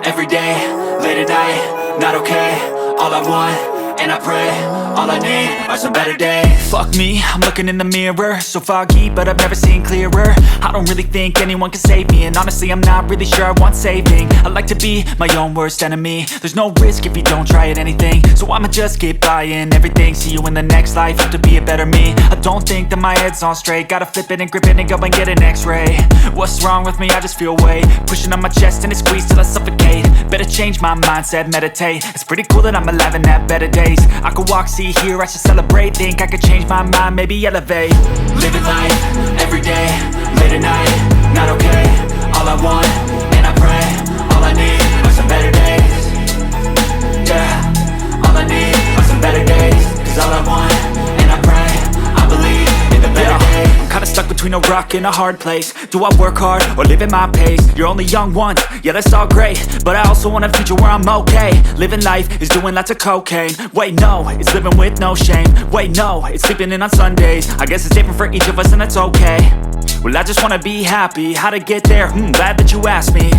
every day, late at night, not okay. All I want, and I pray, all I need are some better days. Fuck me, I'm looking in the mirror, so foggy, but I've never seen clearer. I don't really think anyone can save me, and honestly I'm not really sure I want saving. I like to be my own worst enemy. There's no risk if you don't try at anything, so I'ma just keep buying everything. See you in the next life, have to be a better me. I don't think that my head's on straight, gotta flip it and grip it and go and get an x-ray. What's wrong with me? I just feel weight pushing on my chest and it squeezes till I suffocate. Better change my mindset, meditate. It's pretty cool that I'm alive and have better days. I could walk, see, hear, I should celebrate. Think I could change my mind, maybe elevate. Living life, every day, late at night, not okay. All I want, and I pray, all I need are some better days. Yeah, all I need are some better days. Cause all I want, and I pray, I believe in the better days. I'm kinda stuck between a rock and a hard place. Do I work hard or live at my pace? You're only young once, yeah that's all great, but I also want a future where I'm okay. Living life is doing lots of cocaine. Wait no, it's living with no shame. Wait no, it's sleeping in on Sundays. I guess it's different for each of us and that's okay. Well I just wanna be happy, how to get there? Glad that you asked me.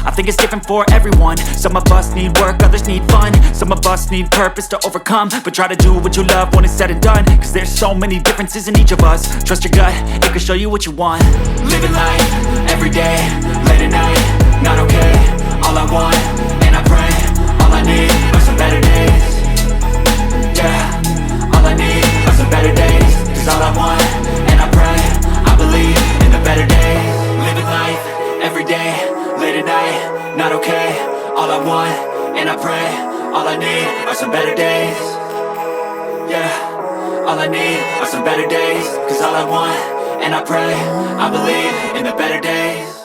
I think it's different for everyone. Some of us need work, others need fun. Some of us need purpose to overcome. But try to do what you love when it's said and done. Cause there's so many differences in each of us. Trust your gut, it can show you what you want. Living life, every day, late at night, not okay. All I want, and I pray, all I need are some better days. Yeah, all I need are some better days. Cause all I want, and I pray, I believe in the better days. Living life, every day, late at night, not okay. All I want, and I pray, all I need are some better days. Yeah, all I need are some better days. Cause all I want, and I pray, I believe in the better days.